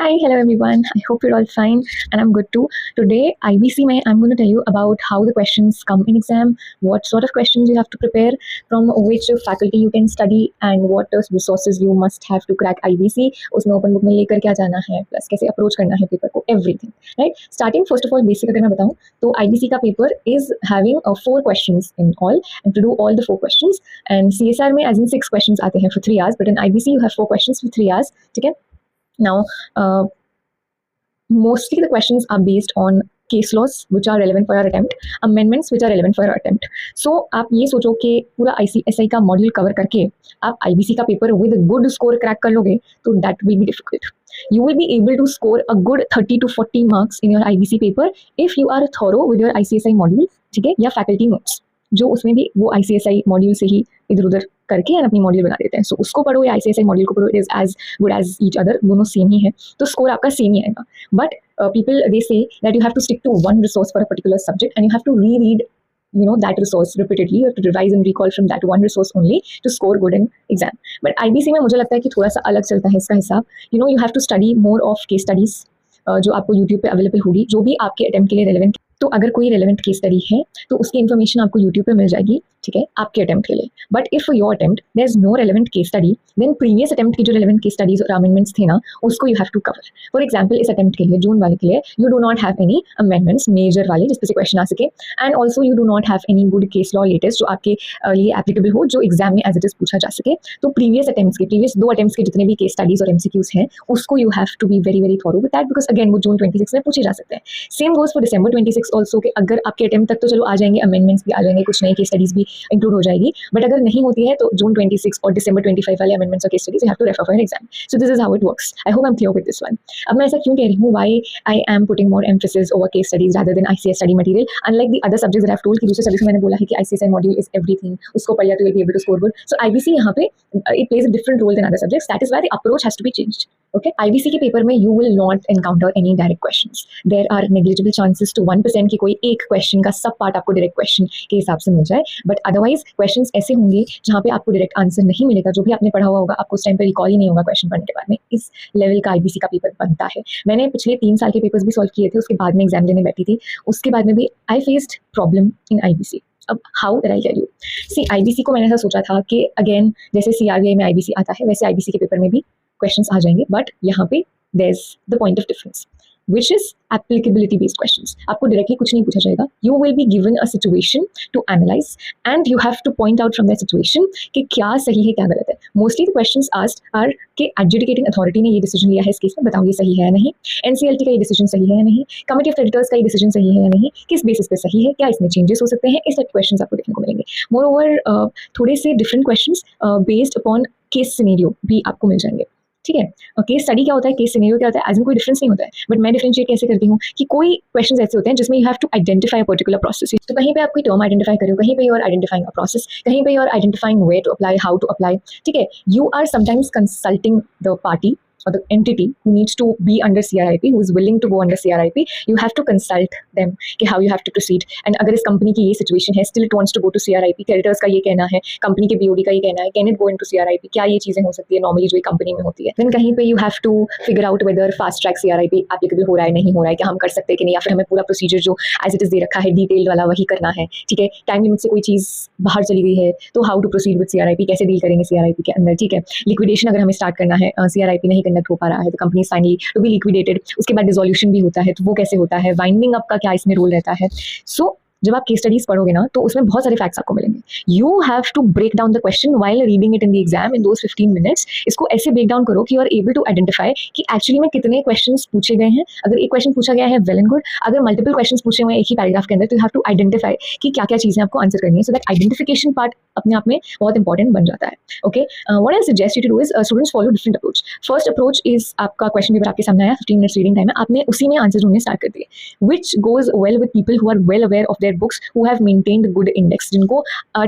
Hi, hello everyone. I hope you're all fine and I'm good too. Today, IBC mein, I'm going to tell you about how the questions come in exam, what sort of questions you have to prepare, from which faculty you can study, and what resources you must have to crack IBC. उसमें open book में लेकर क्या जाना है, plus कैसे approach करना है paper को, everything. Right? Starting first of all, basic अगर मैं बताऊँ तो IBC का paper is having 4 questions in all, and to do all the 4 questions, and CSR में as in 6 questions आते हैं for 3 hours, but in IBC you have 4 questions for 3 hours. ठीक है? Now, mostly the questions are based on case laws which are relevant for your attempt, amendments which are relevant for your attempt. So आप ये सोचो कि पूरा ICSI का module cover करके आप IBC का paper with good score crack कर लोगे तो that will be difficult. You will be able to score a good 30 to 40 marks in your IBC paper if you are thorough with your ICSI module, ठीक है, या faculty notes जो उसमें भी वो ICSI मॉड्यूल से ही इधर उधर करके और अपनी मॉड्यूल बना देते हैं. सो उसको पढ़ो या ICSI मॉड्यूल को पढ़ो, it is as good as each other, दोनों सेम ही है, तो स्कोर आपका सेम ही आएगा. But people they say that you have to stick to one resource for a particular subject and you have to read that resource repeatedly. You have to revise and recall from that one resource only to score good in exam. But IBC में मुझे लगता है कि थोड़ा सा अलग चलता है इसका हिसाब. You have to study more of case studies जो आपको यूट्यूब पे अवेलेबल होगी, जो भी आपके अटेम्प्ट के लिए रेलेवेंट. तो अगर कोई रेलेवेंट केस स्टडी है तो उसकी इन्फॉर्मेशन आपको यूट्यूब पे मिल जाएगी, ठीक है, आपके अटेम्प्ट के लिए. But if your attempt there is no relevant case study, then previous attempt की जो रेलेवेंट केस स्टडीज और अमेंडमेंट्स थे ना, उसको you have to cover. For example, इस अटेम्प्ट के लिए, जून वाले के लिए, you do not have any amendments major वाले जिस पे से क्वेश्चन आ सके, and also you do not have any good case law latest जो आपके लिए एप्लीकेबल हो, जो एग्जाम में एज इट इज पूछा जा सके. तो प्रीवियस दो अटेम्प्ट्स के जितने भी केस स्टडीज और MCQs हैं उसको you have to be very very thorough with that, because again वो जून 26 में पूछे जा सकते हैं. Same goes for December 26 also, कि अगर आपके अटेम्प्ट तक तो चलो आ जाएंगे, अमेंडमेंट्स भी आ जाएंगे, कुछ नई केस स्टडीज भी इंक्लूड हो जाएगी, बट अगर नहीं होती है तो जून 26 और डिसंबर 25 वाले अमेंडमेंट्स और case studies you have to refer for exam. So this is how it works. I hope I am clear with this one. अब मैं ऐसा क्यों कह रही हूँ, why I am putting more emphasis over case studies rather than ICS study material, unlike the other subjects that I have told कि दूसरे subjects में मैंने बोला है कि ICSI मॉड्यूल इज एवरीथिंग, उसको पढ़ लिया तो you will be able to score good. So IBC यहाँ पे it plays a different role than other subjects. That is why the approach has to be changed. Okay, IBC के paper में you will not encounter any direct questions. There are negligible chances to 1% कि कोई एक question का सब part आपको direct question के हिसाब से मिल जाए, बट अदरवाइज क्वेश्चंस ऐसे होंगे जहाँ पे आपको डायरेक्ट आंसर नहीं मिलेगा. जो भी आपने पढ़ा हुआ होगा आपको उस टाइम पे रिकॉल ही नहीं होगा क्वेश्चन पढ़ने के बाद में. इस लेवल का IBC का पेपर बनता है. मैंने पिछले 3 साल के पेपर्स भी सॉल्व किए थे, उसके बाद में एग्जाम देने बैठी थी, उसके बाद में भी I faced problem in IBC. अब how that I tell you. See, IBC को मैंने ऐसा सोचा था कि अगेन जैसे CRBI में IBC आता है वैसे IBC के पेपर में भी क्वेश्चंस आ जाएंगे, बट यहाँ पे there is the point of difference which is applicability based questions. आपको डायरेक्टली कुछ नहीं पूछा जाएगा. You will be given a situation to analyze and you have to point out from that situation कि क्या सही है क्या गलत है. Mostly the questions asked are कि adjudicating authority ने ये डिसीजन लिया है इस केस में, बताओ ये सही है या नहीं. NCLT का ये डिसीजन सही है या नहीं. कमिटी ऑफ क्रेडिटर्स का ये डिसीजन सही है या नहीं. किस बेसिस पे सही है, क्या इसमें चेंजेस हो सकते हैं. इस टाइप क्वेश्चंस आपको देखने को मिलेंगे. मोर ओवर थोड़े से different questions based upon case scenario भी आपको मिल जाएंगे, ठीक है. केस स्टडी क्या होता है, केस सिनेरियो क्या होता है, एज में कोई डिफरेंस नहीं होता है, बट मैं डिफरेंशिएट कैसे करती हूँ कि कोई क्वेश्चंस ऐसे होते हैं जिसमें you have to identify a particular process. तो कहीं पे आप कोई टर्म आइडेंटिफाई करो, कहीं पे you are identifying a process, कहीं पे you are identifying way to apply, how to apply, ठीक है. You are sometimes consulting the party or the entity who needs to be under CRIP, who is willing to go under CRIP. You have to consult them कि how you have to proceed. And अगर इस company की ये situation है, still it wants to go to CRIP, creditors का ये कहना है, कंपनी के BOD का ये कहना है, can it go into CRIP, क्या ये चीज़ें हो सकती है नॉर्मली जो कंपनी में होती है. then कहीं पे you have to figure out whether fast track CRIP applicable हो रहा है नहीं हो रहा है, क्या हम कर सकते हैं कि नहीं, या फिर हमें पूरा प्रोसीजर जो एज इट इज दे रखा है डिटेल्ड वाला वही करना है, ठीक है. टाइम लिमिट से कोई चीज़ बाहर चली गई है तो how to proceed with CRIP, कैसे डील करेंगे CRIP के अंदर, ठीक है. लिक्विडेशन अगर हमें स्टार्ट करना है, CRIP नहीं कंडक्ट हो पा रहा है तो company finally to be liquidated, उसके बाद डिसोल्यूशन भी होता है तो वो कैसे होता है, वाइंडिंग अप का क्या इसमें रोल रहता है. सो जब आप केस स्टडीज पढ़ोगे ना तो उसमें बहुत सारे फैक्ट्स आपको मिलेंगे. You have to break down the question while reading it in the exam in those 15 minutes. इसको ऐसे ब्रेक डाउन करो कि you are able to identify कि एक्चुअली में कितने क्वेश्चंस पूछे गए हैं. अगर एक क्वेश्चन पूछा गया है, वेल एंड गुड. अगर मल्टीपल क्वेश्चंस पूछे हुए हैं एक ही पैराग्राफ के अंदर, तो यू हैव टू आइडेंटिफाई कि क्या क्या चीज़ें आपको आंसर करनी है. सो दैट आइडेंटिफिकेशन पार्ट अपने आप में बहुत इंपॉर्टेंट बन जाता है. Okay, what I suggest you to do is students follow different approach. First approach is आपका क्वेश्चन पेपर आपके सामने आया, 15 मिनट्स रीडिंग टाइम है, आपने उसी में आंसर ढूंढने स्टार्ट कर दिए, which goes well with people who are well aware of their books, who have maintained good index, जिनको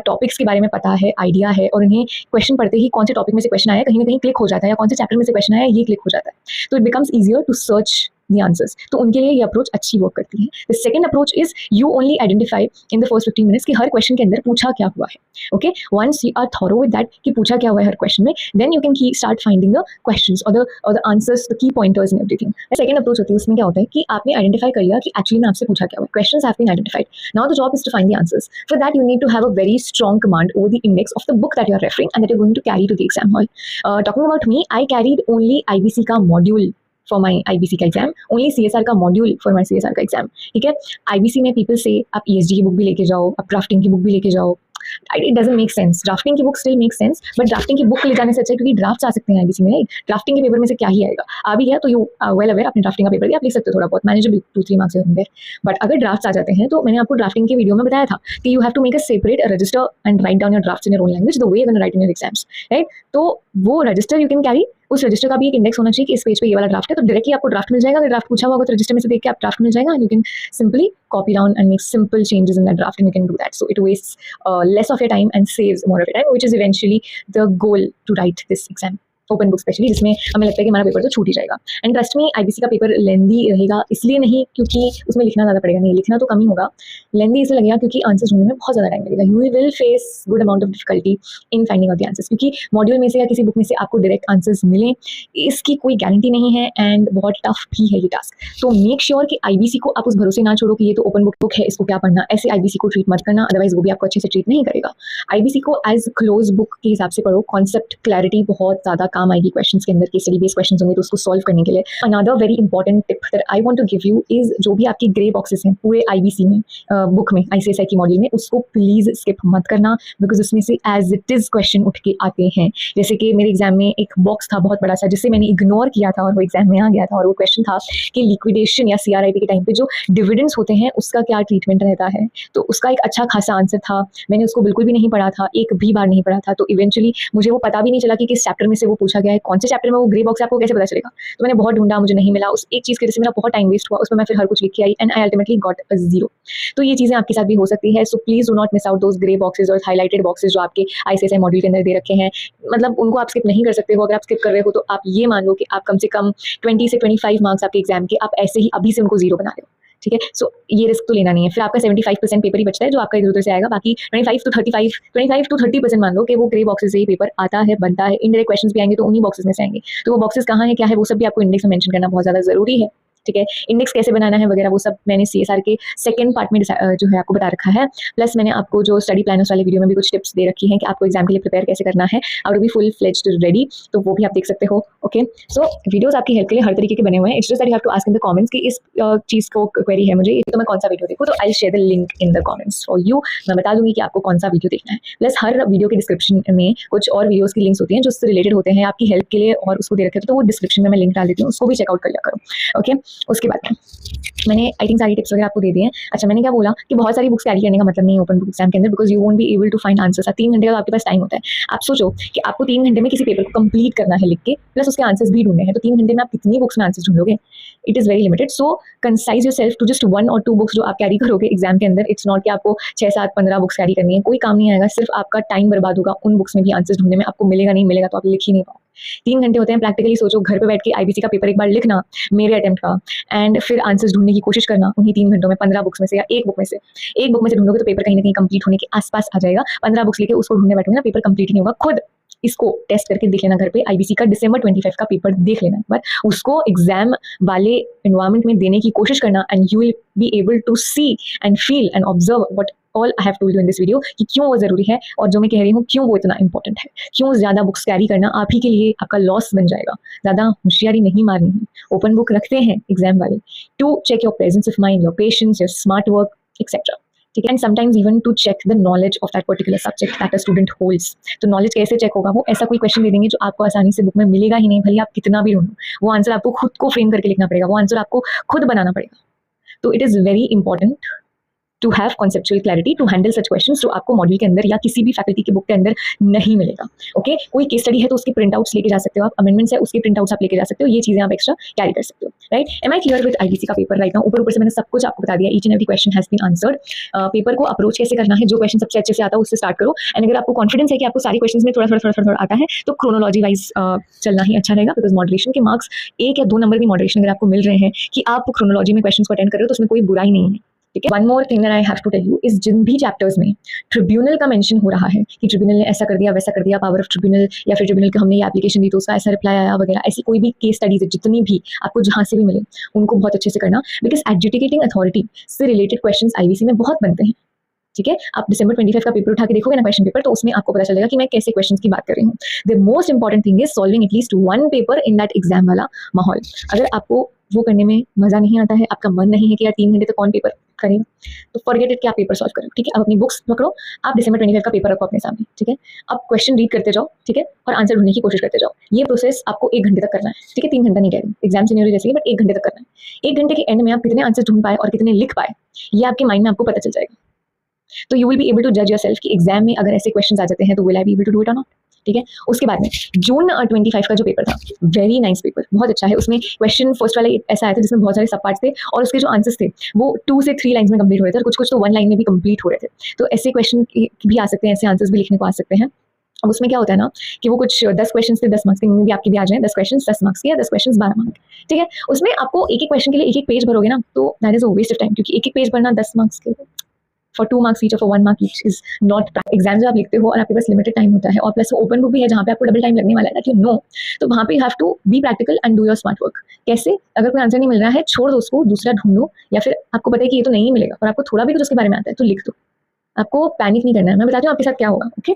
टॉपिक्स के बारे में पता है, आइडिया है, और उन्हें क्वेश्चन पढ़ते ही कौन से टॉपिक में से क्वेश्चन आया कहीं ना कहीं क्लिक हो जाता है, या कौन से चैप्टर में से क्वेश्चन आया ये क्लिक हो जाता है. तो it becomes easier to search the answers, तो उनके लिए ये अप्रोच अच्छी वर्क करती है. The second approach is you only identify in the first 15 minutes कि हर क्वेश्चन के अंदर पूछा क्या हुआ है. Okay, once you are thorough with that कि पूछा क्या हुआ है हर क्वेश्चन में, then you can start finding the questions और the answers, the key pointers in everything. Second approach होती है, उसमें क्या होता है कि आपने आइडेंटिफाई कर लिया कि एक्चुअली में आपसे पूछा क्या हुआ है, questions have been identified. Now the job is to find the answers. For that you need to have a very strong command over the index of the book that you are referring and that you are going to carry to the exam hall. Talking about me, I carried only IBC का module for my IBC का exam, only CSR का module for my CSR का exam. ठीक है, IBC में people से आप ESG की बुक भी लेके जाओ, आप ड्राफ्टिंग की बुक भी लेके जाओ. It doesn't make sense. Drafting की book still make sense, but drafting की बुक ले जाने से अच्छा है, क्योंकि ड्राफ्ट आ सकते हैं IBC में. राइट, ड्राफ्टिंग के पेपर में से क्या ही आएगा, आ भी गया तो यू वेल अवेयर, अपने ड्राफ्टिंग का पेपर दिया, आप लिख सकते हो थोड़ा बहुत, मैनेजेबल 2-3 मार्क्स होंगे. बट अगर ड्राफ्ट आ जाते हैं, तो मैंने आपको ड्राफ्टिंग के वीडियो में बताया था कि you have to make a separate register and write down your drafts in your own language the way you write in your exams. Right, तो वो रजिस्टर यू कैन कैरी. उस रजिस्टर का भी एक इंडेक्स होना चाहिए कि इस पेज पे ये वाला ड्राफ्ट है, तो डायरेक्टली आपको ड्राफ्ट मिल जाएगा. अगर ड्राफ्ट पूछा होगा तो रजिस्टर में से देख के आप ड्राफ्ट मिल जाएगा, and you can simply copy down and make simple changes in that draft, and you can do that. So it wastes less of your time and saves more of your time, which is eventually the goal to write this exam. Open book specially, जिसमें हमें लगता है कि हमारा paper तो छूट ही जाएगा. And trust में IBC का पेपर लेंदी रहेगा, इसलिए नहीं क्योंकि उसमें लिखना ज़्यादा पड़ेगा, नहीं लिखना तो कम ही होगा. लेंदी इसलिए लगेगा क्योंकि आंसर्स ढूंढने में बहुत ज़्यादा टाइम लगेगा. You will face good amount of difficulty in finding out the answers, क्योंकि मॉड्यूल में से या किसी बुक में से आपको डायरेक्ट आंसर्स मिलें इसकी कोई गारंटी नहीं है, एंड बहुत टफ भी है ये टास्क. तो मेक श्योर कि IBC को आप उस भरोसे ना छोड़ो कि ये तो ओपन बुक है, इसको क्या पढ़ना, ऐसे IBC को ट्रीट मत करना, अदरवाइज वो भी आपको अच्छे से ट्रीट नहीं करेगा. IBC को एज क्लोज बुक के हिसाब से पढ़ो. कॉन्सेप्ट क्लैरिटी बहुत ज़्यादा काम आएगी क्वेश्चन के अंदर, के स्टडी बेस्ड क्वेश्चंस होंगे तो उसको सॉल्व करने के लिए. Another very important tip that I want to give you is, जो भी आपकी ग्रे बॉक्सेस हैं पूरे IBC में, बुक में, ICSI की मॉड्यूल में, उसको प्लीज स्किप मत करना, बिकॉज उसमें से एज इट इज क्वेश्चन उठ के आते हैं. जैसे कि मेरे एग्जाम में एक बॉक्स था बहुत बड़ा सा, जिसे मैंने इग्नोर किया था और वो एग्जाम में आ गया था, और वो क्वेश्चन था कि लिक्विडेशन या CRIP के टाइम पे जो डिविडेंड्स होते हैं उसका क्या ट्रीटमेंट रहता है. तो उसका एक अच्छा खासा आंसर था, मैंने उसको बिल्कुल भी नहीं पढ़ा था, एक भी बार नहीं पढ़ा था. तो इवेंचुअली मुझे वो पता भी नहीं चला कि किस चैप्टर में से वो पूछा गया है, कौन से चैप्टर में. वो ग्रे बॉक्स आपको कैसे पता चलेगा. तो मैंने बहुत ढूंढा, मुझे नहीं मिला. उस एक चीज़ की वजह से मेरा बहुत टाइम वेस्ट हुआ, उसमें मैं फिर हर कुछ लिख के आई, and I ultimately got a 0. तो ये चीज़ें आपके साथ भी हो सकती है. So please do not miss out those grey boxes और हाईलाइटेड बॉक्सेज जो आपके ICSI मॉड्यूल के अंदर दे रखे हैं. मतलब उनको आप स्किप नहीं कर सकते हो. अगर आप स्किप कर रहे हो तो आप ये मान लो कि आप कम से कम 20 से 25 मार्क्स आपके एग्जाम के आप ऐसे ही अभी से उनको 0 बना रहे हो. ठीक है, सो ये रिस्क तो लेना नहीं है. फिर आपका 75% पेपर ही बचता है जो आपका इधर उधर से आएगा. बाकी 25 to 30% मान लो कि वो ग्रे बॉक्सेस से ही पेपर आता है, बनता है. इनडायरेक्ट क्वेश्चंस भी आएंगे तो उन्हीं बॉक्सेस में से आएंगे. तो वो बॉक्सेस कहाँ है, क्या है, वो सब भी आपको इंडेक्स में मेंशन करना बहुत ज़्यादा ज़रूरी है. ठीक है, इंडेक्स कैसे बनाना है वगैरह वो सब मैंने CSR के सेकंड पार्ट में जो है आपको बता रखा है. प्लस मैंने आपको जो स्टडी प्लानर्स वाले वीडियो में भी कुछ टिप्स दे रखी हैं कि आपको एग्जाम के लिए प्रिपेयर कैसे करना है, और वो भी फुल फ्लेज्ड रेडी, तो वो भी आप देख सकते हो. ओके, सो वीडियोस आपकी हेल्प के लिए हर तरीके के बने हुए हैं. It's just that you have to ask in the comments कि इस चीज़ को क्वेरी है मुझे, तो मैं कौन सा वीडियो देखूँ. तो I share the link in the comments for you. मैं बता दूंगी कि आपको कौन सा वीडियो देखना है. प्लस हर वीडियो के डिस्क्रिप्शन में कुछ और वीडियोज़ की लिंक्स होती हैं जो उससे रिलेटेड होते हैं आपकी हेल्प के लिए, और उसको दे रखे तो वो डिस्क्रिप्शन में मैं लिंक डाल देती हूँ, उसको भी चेकआउट कर लिया करो. ओके, उसके बाद मैंने आई थिंक सारी टिप्स वगैरह आपको दे दिए हैं. अच्छा, मैंने क्या बोला कि बहुत सारी बुक्स कैरी करने का मतलब नहीं है ओपन बुक एग्जाम के अंदर, because you won't be able to find answers. 3 घंटे का तो आपके पास टाइम होता है. आप सोचो कि आपको 3 घंटे में किसी पेपर को कंप्लीट करना है लिख के, प्लस उसके आंसर्स भी ढूंढने हैं. तो 3 घंटे में आप कितनी बुक्स में आंसर्स ढूंढोगे. It is very limited. So concise yourself to just 1 or 2 books जो आप कैरी करोगे एग्जाम के अंदर. इट्स नॉट कि आपको 6, 7, 15 बुक्स कैरी करनी है, कोई काम नहीं आएगा. सिर्फ आपका टाइम बर्बाद होगा उन बुक्स में भी आंसर्स ढूंढने में. आपको मिलेगा नहीं मिलेगा तो आप लिख ही नहीं पाओगे. 3 घंटे होते हैं. प्रैक्टिकली सोचो, घर पे बैठ के IBC का पेपर एक बार लिखना मेरे अटेम्प्ट का, एंड फिर आंसर्स ढूंढने की कोशिश करना उन्हीं 3 घंटों में 15 बुक्स में से, या एक बुक में से. एक बुक में से ढूंढोगे तो पेपर कहीं ना कहीं कंप्लीट होने के आसपास आ जाएगा. 15 बुक्स लेके उसको ढूंढने बैठोगे ना, पेपर कंप्लीट नहीं होगा. खुद इसको टेस्ट करके देख लेना घर पे. IBC का December 25 का पेपर देख लेना एक बार, उसको एग्जाम वाले इन्वायरमेंट में देने की कोशिश करना, and you will be able to see and feel and observe what all I have told you in this video, कि क्यों वो ज़रूरी है, और जो मैं कह रही हूँ क्यों वो इतना इंपॉर्टेंट है. क्यों ज़्यादा बुक्स कैरी करना आप ही के लिए आपका लॉस बन जाएगा. ज़्यादा होशियारी नहीं मारनी है. ओपन बुक रखते हैं एग्जाम वाले to check your presence of mind, your patience, your smart work, etcetera. ठीक है, and sometimes even to check the knowledge of that particular subject that a student holds. तो नॉलेज कैसे check होगा, वो ऐसा कोई क्वेश्चन दे देंगे जो आपको आसानी से बुक में मिलेगा ही नहीं, भले आप कितना भी ढूंढो. वो आंसर आपको खुद को फ्रेम करके लिखना पड़ेगा, वो आंसर आपको खुद बनाना पड़ेगा. तो it is very important to have conceptual clarity to handle such questions जो आपको मॉड्यूल के अंदर या किसी भी फैकल्टी के बुक के अंदर नहीं मिलेगा। ओके कोई केस स्टडी है तो उसके प्रिंट आउट्स लेके जा सकते हो आप, अमेंडमेंट्स है उसके प्रिंट आउट्स आप लेके जा सकते हो, ये चीजें आप एक्स्ट्रा कैरी कर सकते हो। Right, am I clear with IBC का पेपर राइट नाउ? ऊपर से मैंने सब कुछ आपको बता दिया, each and every question has been answered. Paper को अप्रोच कैसे करना है, जो क्वेश्चन सबसे अच्छे से आता है उससे स्टार्ट करो। एंड अगर आपको कॉन्फिडेंस है कि आपको सारे क्वेश्चन में थोड़ा आता है तो क्रोनोलॉजी वाइज चलना ही अच्छा रहेगा, बिकॉज मॉडरेशन के मार्क्स 1 या 2 नंबर भी मॉडरेशन अगर आपको मिल रहे हैं कि आप क्रोनोलॉजी में क्वेश्चन को अटेंड कर रहे हो तो उसमें कोई बुराई नहीं है। ठीक है, one more thing that I have to tell you is जिन भी चैप्टर्स में ट्रिब्यूनल का मेंशन हो रहा है कि ट्रिब्यूनल ने ऐसा कर दिया वैसा कर दिया, पावर ऑफ ट्रिब्यूनल, या फिर ट्रिब्यूनल को हमने ये एप्लीकेशन दी तो उसका ऐसा रिप्लाई आया वगैरह, ऐसी कोई भी केस स्टडीज जितनी भी आपको जहां से भी मिले उनको बहुत अच्छे से करना, बिकॉज एडजुडिकेटिंग अथॉरिटी से रिलेटेड क्वेश्चंस आईबीसी में बहुत बनते हैं। ठीक है, आप दिसंबर 25 का पेपर उठा के देखोगे ना क्वेश्चन पेपर, तो उसमें आपको पता चलेगा कि मैं कैसे क्वेश्चंस की बात कर रही हूँ। The most important thing is solving at least 1 paper in that exam वाला माहौल। अगर आपको वो करने में मजा नहीं आता है, आपका मन नहीं है कि यार 3 घंटे तक कौन पेपर करेगा, तो फॉरगेट इट कि आप पेपर सॉल्व करो। ठीक है, आप अपनी बुक्स पकड़ो, आप दिसंबर 25 का पेपर रखो अपने सामने। ठीक है, आप क्वेश्चन रीड करते जाओ, ठीक है, और आंसर ढूंढने की कोशिश करते जाओ। ये प्रोसेस आपको 1 घंटे तक करना है। ठीक है, 3 घंटा नहीं कह रही, एग्जाम सिनेरियो जैसे ही, बट 1 घंटे तक करना है। 1 घंटे के एंड में आप कितने आंसर ढूंढ पाए और कितने लिख पाए, ये आपके माइंड में आपको पता चल जाएगा। तो you will be able to जज योरसेल्फ कि एग्जाम में अगर ऐसे क्वेश्चंस आ जाते हैं तो will I be able to do it और नॉट। ठीक है, उसके बाद में जून 25 का जो पेपर था, वेरी नाइस पेपर, बहुत अच्छा है। उसमें क्वेश्चन फर्स्ट वाला ऐसा आया था जिसमें बहुत सारे सब पार्ट्स थे और उसके जो आंसर्स थे वो 2 से 3 लाइन्स में कंप्लीट हो रहे थे और कुछ तो 1 लाइन में भी कंप्लीट हो रहे थे। तो ऐसे क्वेश्चन भी आ सकते हैं, ऐसे आंसर्स भी लिखने को आ सकते हैं। अब उसमें क्या होता है ना कि वो कुछ 10 क्वेश्चन थे, 10 मार्क्स के, भी आपके भी आ जाए 10 क्वेश्चन 10 मार्क्स के या 10 क्वेश्चन 12 मार्क्स। ठीक है, उसमें आपको एक क्वेश्चन के लिए एक पेज भरोगे ना तो that is a waste of time, क्योंकि एक पेज भरना 10 मार्क्स के लिए फॉर 2 मार्क्स ईच और for 1 mark each is not. Exam जब आप लिखते हो और आपके पास लिमिटेड टाइम होता है और प्लस ओपन बुक भी है जहाँ पे आपको डबल टाइम लगने वाला है दैट यू नो, तो वहाँ पे you have to be practical and do your smart work. कैसे? अगर कोई आंसर नहीं मिल रहा है छोड़ दो उसको, दूसरा ढूंढो, या फिर आपको पता है कि ये तो नहीं मिलेगा और आपको थोड़ा भी कुछ उसके बारे में आता है तो लिख दो। आपको पैनिक नहीं करना है। मैं बताती हूँ आपके साथ क्या होगा। ओके,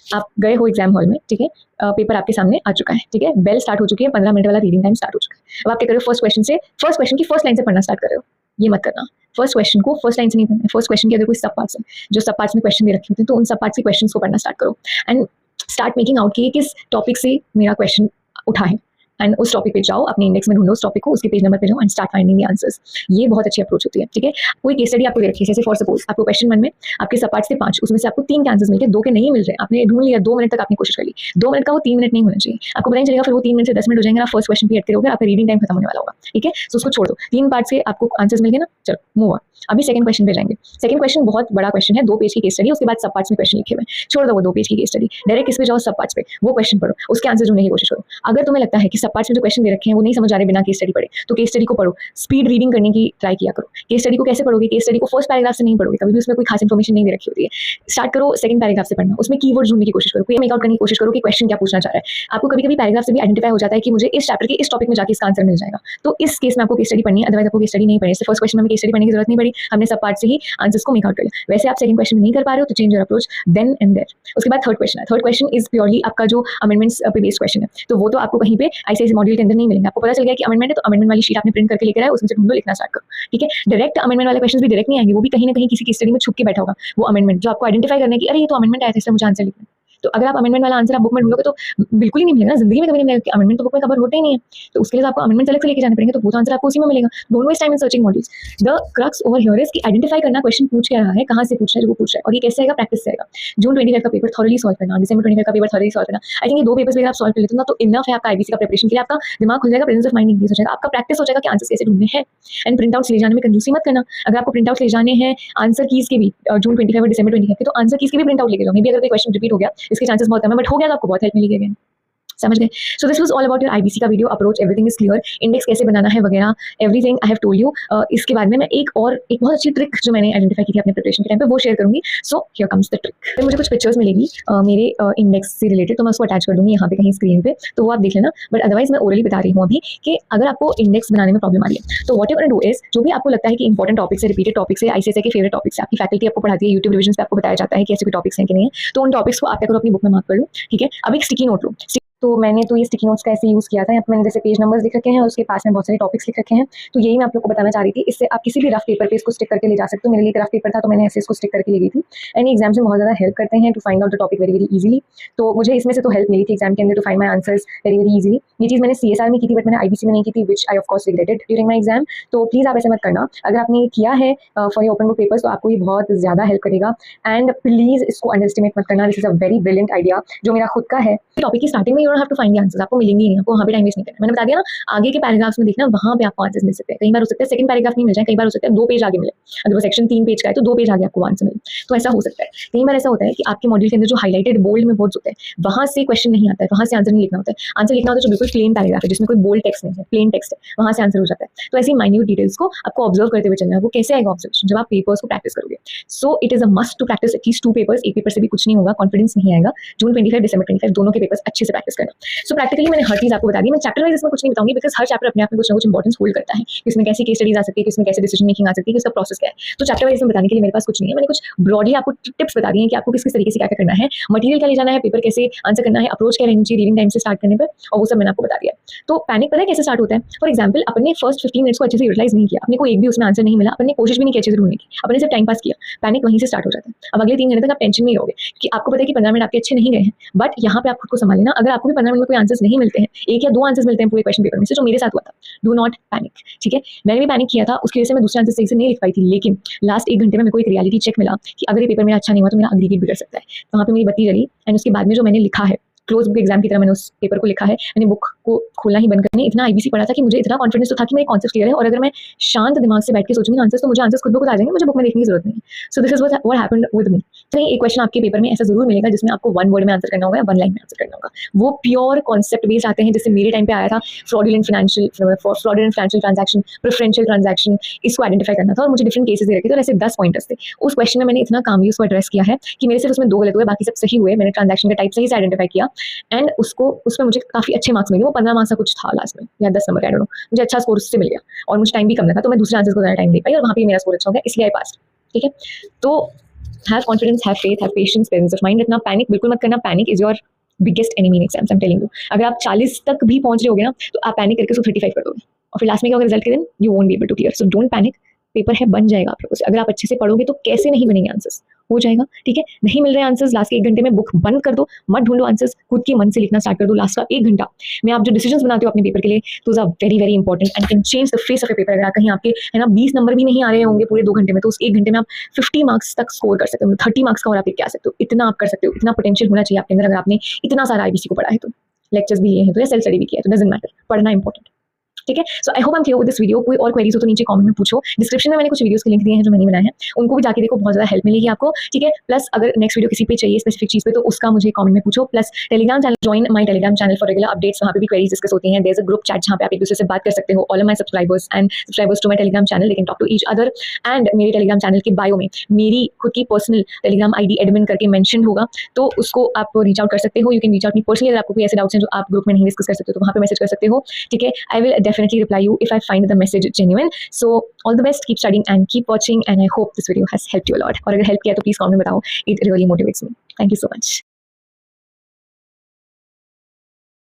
आप गए हो एग्जाम हॉल में, ठीक है, पेपर आपके सामने आ चुका है, ठीक है, बेल स्टार्ट हो चुकी है, 15 मिनट वाला रीडिंग टाइम स्टार्ट हो चुका है। अब आप क्या करो, फर्स्ट क्वेश्चन की फर्स्ट लाइन से पढ़ना स्टार्ट कर रहे हो। ये मत करना, फर्स्ट क्वेश्चन को फर्स्ट लाइन से नहीं पढ़ना है। फर्स्ट क्वेश्चन के अगर कोई सब पार्ट्स है, जो सब पार्ट्स में क्वेश्चन दे रखे होते हैं, तो उन सब पार्ट्स के क्वेश्चन को पढ़ना स्टार्ट करो एंड स्टार्ट मेकिंग आउट कि किस टॉपिक से मेरा क्वेश्चन उठा है, एंड उस टॉपिक पे जाओ, अपने इंडेक्स में ढूंढो उस टॉपिक को, उसके पेज नंबर पे जाओ and start finding the answers. ये बहुत अच्छी अप्रोच होती है। ठीक है, कोई केस स्टडी आपको दे रखी है, जैसे फॉर सपोज आपको क्वेश्चन 1 में आपके सब पार्ट्स थे 5, उसमें से आपको 3 के आंसर्स मिल गए, 2 के नहीं मिल रहे, आपने ढूंढ लिया, 2 मिनट तक आपने कोशिश कर ली, 2 मिनट का वो 3 मिनट नहीं होना चाहिए। आपको पता नहीं चलेगा, फिर वो 3 मिनट से 10 मिनट हो जाएंगे, आप फर्स्ट क्वेश्चन भी ऐड करोगे, आपका रीडिंग टाइम खत्म होने वाला होगा। ठीक है, तो उसको छोड़ दो, 3 पार्ट से आपको आंसर्स मिल गए ना, चलो मूव ऑन। अभी सेकंड क्वेश्चन पे जाएंगे। सेकंड क्वेश्चन बहुत बड़ा क्वेश्चन है, 2 पेज की केस स्टडी, उसके बाद सब पार्ट्स में क्वेश्चन लिखे हुए, छोड़ दो वो 2 पेज की केस स्टडी, डायरेक्ट किस पे जाओ, सब पार्ट्स पे, वो क्वेश्चन पढ़ो, उसके आंसर ढूंढने की कोशिश करो। अगर तुम्हें लगता है कि सब पार्ट्स में जो क्वेश्चन दे रखे हैं वो नहीं समझ आ रहे बिना केस स्टडी पढ़े, तो केस स्टडी को पढ़ो, स्पीड रीडिंग करने की ट्राई किया करो। केस स्टडी को कैसे पढ़ोगे? केस स्टडी को फर्स्ट पैराग्राफ से नहीं पढ़ोगे, कभी भी उसमें कोई खास इन्फॉर्मेशन नहीं दे रखी होती है। स्टार्ट करो सेकंड पैराग्राफ से पढ़ना, उसमें कीवर्ड ढूंढने की कोशिश करो, कोई मेकआउट करने की कोशिश करो कि क्वेश्चन क्या पूछना चाह रहा है। आपको कभी कभी पैराग्राफ से भी आइडेंटिफाई हो जाता है कि मुझे इस चैप्टर के इस टॉपिक में जाके इसका आंसर मिल जाएगा, तो इस केस में आपको केस स्टडी पढ़नी है, अदरवाइज आपको केस स्टडी नहीं पढ़नी। फर्स्ट क्वेश्चन में केस स्टडी पढ़ने की जरूरत नहीं पड़ी, हमने सब पार्ट से ही आंसर्स को मेकआउट कर लिया। वैसे आप सेकंड क्वेश्चन में नहीं कर पा रहे हो तो change your approach then and there. उसके बाद थर्ड क्वेश्चन है, थर्ड क्वेश्चन इज प्योरली आपका जो अमेंडमेंट्स पे बेस्ड क्वेश्चन है, तो वो तो आपको कहीं पे आईसीआईसी मॉड्यूल के अंदर नहीं मिलेंगे। आपको पता चल गया कि अमेंडमेंट है तो अमेंडमेंट वाली शीट आपने प्रिंट करके लेकर आए, उसमें से ढूंढो, लिखना स्टार्ट करो। ठीक है, डायरेक्ट अमेंडमेंट वाले क्वेश्चंस भी डायरेक्ट नहीं आएंगे, वो भी कहीं ना कहीं किसी की स्टडी में छुप के बैठा होगा वो अमेंडमेंट, जो आपको आइडेंटिफाई करना है कि अरे ये तो अमेंडमेंट आया था इसलिए मुझे आंसर लिखना है। तो अगर आप अमेंडमेंट वाला आंसर आप बुक में ढूंढोगे तो बिल्कुल ही नहीं मिलेगा ना, जिंदगी में कभी नहीं मिलेगा, कि अमेंडमेंट तो बुक में कवर होते ही नहीं है, तो उसके लिए आपको अमेंडमेंट अलग से लेके जाने पड़ेंगे, तो वो तो आंसर आपको उसी में मिलेगा। Don't waste time in searching modules. The crux over here is कि आइडेंटिफाई करना क्वेश्चन पूछ क्या रहा है, कहां से पूछ रहा है, जो वो पूछ रहा है, और ये कैसे आएगा, प्रैक्टिस से आएगा। जून 25 का पेपर थॉरली सॉल्व करना, दिसंबर 25 का पेपर थॉरली सॉल्व करना। आई थिंक ये 2 पेपर्स भी अगर आप सॉल्व कर लेते हो ना तो इनफ है आपका आईबीसी का प्रिपरेशन के लिए। आपका दिमाग खुल जाएगा, प्रेजेंस ऑफ माइंड इंक्रीज हो जाएगा, आपका प्रैक्टिस हो जाएगा कि आंसर्स कैसे ढूंढने हैं। एंड प्रिंट आउट्स ले जाने में कंजूसी मत करना। अगर आपको प्रिंट आउट्स ले जाने हैं आंसर कीज के भी जून 25 और दिसंबर 25 के, तो आंसर कीज के भी प्रिंट आउट लेके जाओ। मे बी अगर कोई क्वेश्चन रिपीट हो गया, इसके चांसेस बहुत कम है, बट हो गया तो आपको बहुत हेल्प मिलेगी अगेन। समझ गए? So this was all about your IBC का video approach, everything is clear, index कैसे बनाना है वगैरह, everything I have told you. इसके बाद में मैं एक बहुत अच्छी ट्रिक जो मैंने आइडेंटिफाई की थी अपने प्रिपरेशन के टाइम पे वो शेयर करूंगी। So here comes the trick. फिर मुझे कुछ पिक्चर्स मिलेगी मेरे इंडेक्स से रिलेटेड, तो मैं उसको अटैच कर दूंगी यहाँ पे कहीं स्क्रीन पे, तो वो आप देख लेना। बट अदरवाइज मैं ओरली बता रही हूँ अभी कि अगर आपको इंडेक्स बनाने में प्रॉब्लम आ रही है तो what you can do is, जो भी आपको लगता है कि इंपॉर्टेंट टॉपिक्स है, रिपीटेड टॉपिक्स है, आईसीएसई के फेवरेट टॉपिक्स है, आपकी फैकल्टी आपको पढ़ाती है, यूट्यूब रिविजन पे आपको बताया जाता है कि ऐसे कोई टॉपिक्स हैं कि नहीं है, तो उन टॉपिक्स को आप क्या करो अपनी बुक में मार्क कर लो। ठीक है, अब एक स्टिकी नोट लो, तो मैंने तो ये स्टिकी नोट्स का ऐसे यूज़ किया था। यहाँ पे मैंने जैसे पेज नंबर्स लिख रखे हैं और उसके पास में बहुत सारे टॉपिक्स लिख रखे हैं। तो यही मैं आप लोग को बताना चाह रही थी। इससे आप किसी भी रफ पेपर पे इसको स्टिक करके ले जा सकते हो। मेरे लिए एक रफ पेपर था तो मैंने ऐसे इसको स्टिक करके ले गई थी। एंड एग्जाम में बहुत ज़्यादा हेल्प करते हैं to find out the topic very very easily. तो मुझे इसमें से तो हेल्प मिली थी एग्जाम के अंदर to find my answers very very easily. ये चीज़ मैंने CSR में की थी बट मैंने IBC में नहीं की थी, which I of course regretted during my exam. तो प्लीज़ आप ऐसे मत करना। अगर आपने किया है for your open book papers तो आपको ये बहुत ज़्यादा हेल्प करेगा। एंड प्लीज़ इसको अंडर एस्टिमेट मत करना। This is a very brilliant idea जो मेरा खुद का है। टॉपिक की स्टार्टिंग में you don't have to find the answers, आपको मिलेंगे ही नहीं, आपको वहाँ पे टाइम वेस्ट नहीं करना। मैंने बता दिया ना, आगे के पैराग्राफ्स में देखना, वहाँ पे आपको आंसर्स मिल सकते हैं। कई बार हो सकता है सेकंड पैराग्राफ नहीं मिल जाए, कई बार हो सकता है 2 पेज आगे मिले। अगर वो सेक्शन 3 पेज का है तो 2 पेज आगे आपको आंसर मिले, तो ऐसा हो सकता है। कई बार ऐसा होता है कि आपके मॉड्यूल के अंदर जो हाईलाइटेड बोल्ड में वर्ड्स होते हैं वहाँ से क्वेश्चन नहीं आता है, वहाँ से आंसर नहीं लिखना होता है। आंसर लिखना होता है जो बिल्कुल प्लेन पैराग्राफ है जिसमें कोई बोल्ड टेक्स्ट नहीं है, प्लेन टेक्स्ट है, वहाँ से आंसर हो जाता है। तो ऐसी माइन्यूट डिटेल्स को आपको ऑब्जर्व करते हुए चलना है। वो कैसे आएगा ऑब्जर्वेशन? जब आप पेपर्स को प्रैक्टिस करोगे। So it is a must to practice at least 2 papers. एक पेपर से भी कुछ नहीं होगा, कॉन्फिडेंस नहीं आएगा। जून 25 दिसंबर 25 दोनों के पेपर्स अच्छे से प्रैक्टिस करना। सो प्रैक्टिकली मैंने हर चीज़ आपको बता दी। मैं चैप्टर वाइज इसमें कुछ नहीं बताऊंगी बिकॉज हर चैप्टर अपने आप में कुछ ना कुछ इंपॉर्टेंस होल्ड करता है कि इसमें कैसी केस स्टडीज आ सकती है, कि इसमें कैसे डिसीजन मेकिंग आ सकती है, कि इसका प्रोसेस क्या है। तो चैप्टर वाइज में बताने के लिए मेरे पास कुछ नहीं है। मैंने कुछ ब्रॉडली आपको टिप्स बता दी हैं कि आपको किस तरीके से क्या करना है, मटेरियल क्या ले जाना है, पेपर कैसे आंसर करना है, अप्रोच क्या रहनी चाहिए रीडिंग टाइम से स्टार्ट करने पर, और वो सब मैंने आपको बता दिया। तो पैनिक पता है कैसे स्टार्ट होता है? फॉर एग्जाम्पल अपने फर्स्ट 15 मिनट्स को अच्छे से यूटिलाइज नहीं किया, अपने को एक भी उसमें आंसर नहीं मिला, अपने कोशिश भी नहीं की अच्छे से ढूंढने की, अपने सिर्फ टाइम पास किया, पैनिक वहीं से स्टार्ट हो जाता है। अब अगले 3 घंटे तक आप टेंशन में ही रहोगे कि आपको पता है कि 15 मिनट आपके अच्छे नहीं गए हैं, बट यहाँ पे आप खुद को संभाल लेना। अगर आपको भी 15 मिनट में कोई आंसर्स नहीं मिलते हैं, 1 या 2 आंसर्स मिलते हैं पूरे क्वेश्चन पेपर में से, जो मेरे साथ हुआ था, डू नॉट पैनिक, ठीक है? मैंने भी पैनिक किया था, उसकी वजह से मैं दूसरे आंसर सही से नहीं लिख पाई थी, लेकिन लास्ट 1 घंटे में मेरे को एक रियलिटी चेक मिला कि अगर ये पेपर मेरा अच्छा नहीं हुआ तो मेरा अग्रीगेट बिगड़ सकता है। वहाँ पे मेरी बत्ती जली। एंड उसके बाद में जो मैंने लिखा है क्लोज बुक एग्जाम की तरह मैंने उस पेपर को लिखा है। मैंने बुक को खोलना ही बंद करने, इतना IBC पढ़ा था कि मुझे इतना कॉन्फिडेंस तो था कि मेरे कॉन्सेप्ट क्लियर है, और अगर मैं शांत दिमाग से बैठ के सोचूंगी आंसर्स तो मुझे आंसर्स खुद ब खुद आ जाएंगे, मुझे बुक में देखने की जरूरत नहीं है। सो this is what happened with me. तो एक क्वेश्चन आपके पेपर में ऐसा जरूर मिलेगा जिसमें आपको 1 वर्ड में आंसर करना होगा या 1 लाइन में आंसर करना होगा। वो प्योर कॉन्सेप्ट बेस्ड आते हैं, जैसे मेरे टाइम पे आया था fraudulent financial transaction, preferential transaction, इसको आइडेंटिफाई करना था और मुझे डिफरेंट केसेस दे रखे थे और ऐसे 10 पॉइंटर्स थे। उस क्वेश्चन में मैंने इतना कामली उसको एड्रेस किया है कि मेरे सिर्फ उसमें 2 गलत हुए, बाकी सब सही हुए। मैंने ट्रांजैक्शन का टाइप सही से आइडेंटिफाई किया एंड उसमें मुझे काफ़ी अच्छे मार्क्स मिले। वो 15 मार्क्स का कुछ था लास्ट में या 10 नंबर, आई डोंट नो। मुझे अच्छा स्कोर उससे मिल गया और मुझे टाइम भी कम लगा, तो मैं दूसरे आंसर्स को ज़्यादा टाइम दे पाई और वहाँ पे मेरा स्कोर अच्छा हो गया, इसलिए आई पास्ड, ठीक है? तो have confidence, have faith, have patience, presence of mind रखना। पैनिक बिल्कुल मत करना। Panic is your biggest enemy in exams, I am telling you. अगर आप 40 तक भी पहुंच रहे होगे ना तो आप पैनिक करके उसको 35 कर दोगे और फिर लास्ट में क्या होगा रिजल्ट के दिन? You won't be able to clear. So don't panic. Paper है, बन जाएगा आप लोगों से। अगर आप अच्छे से पढ़ोगे तो कैसे नहीं बनेंगे आंसर्स, हो जाएगा, ठीक है? नहीं मिल रहे आंसर्स लास्ट के 1 घंटे में, बुक बंद कर दो, मत ढूंढो आंसर्स, खुद के मन से लिखना स्टार्ट कर दो। लास्ट का 1 घंटा में आप जो डिसीजंस बनाते हो अपने पेपर के लिए, those are very very important and can change the face of a paper. अगर कहीं आपके है ना 20 नंबर भी नहीं आ रहे होंगे पूरे 2 घंटे में, तो उस 1 घंटे में आप 50 मार्क्स तक स्कोर कर सकते हो, 30 मार्क्स का और आप लेके आ सकते हो। इतना आप कर सकते हो, इतना पोटेंशियल होना चाहिए आपके अंदर। अगर आपने इतना सारा IBC को पढ़ा है तो, लेक्चर्स भी लिए हैं तो, या सेल्फ स्टडी भी किया है तो, डजंट मैटर, पढ़ना इंपॉर्टेंट, ठीक है? So I hope I am clear with this video. कोई और क्वेरीज हो तो नीचे कमेंट में पूछो। डिस्क्रिप्शन में मैंने कुछ वीडियोस के लिंक दिए हैं जो मैंने बनाए हैं, उनको भी जाके देखो, बहुत ज़्यादा हेल्प मिलेगी आपको, ठीक है? प्लस अगर नेक्स्ट वीडियो किसी पे चाहिए स्पेसिफिक चीज़ पे तो उसका मुझे कमेंट में पूछो। Plus Telegram channel, join my Telegram channel for regular updates, वहाँ पे भी क्वेरीज डिस्कस होती हैं। There is a group chat जहाँ पे आप एक दूसरे से बात कर सकते हो। All of my subscribers and subscribers to my Telegram channel, they can talk to each other. And मेरे टेलीग्राम चैनल के बायो में मेरी खुद की पर्सनल टेलीग्राम ID एडमिन करके मेंशन होगा, तो उसको आप रीच आउट कर सकते हो। You can reach out me personally अगर आपको कोई ऐसे डाउट्स हैं जो आप ग्रुप में नहीं डिस्कस कर सकते हो तो वहाँ पे मैसेज कर सकते हो, ठीक है? I will definitely reply you if I find the message genuine. So all the best, keep studying and keep watching, and I hope this video has helped you a lot. और अगर help किया तो please comment में बताओ, it really motivates me. Thank you so much.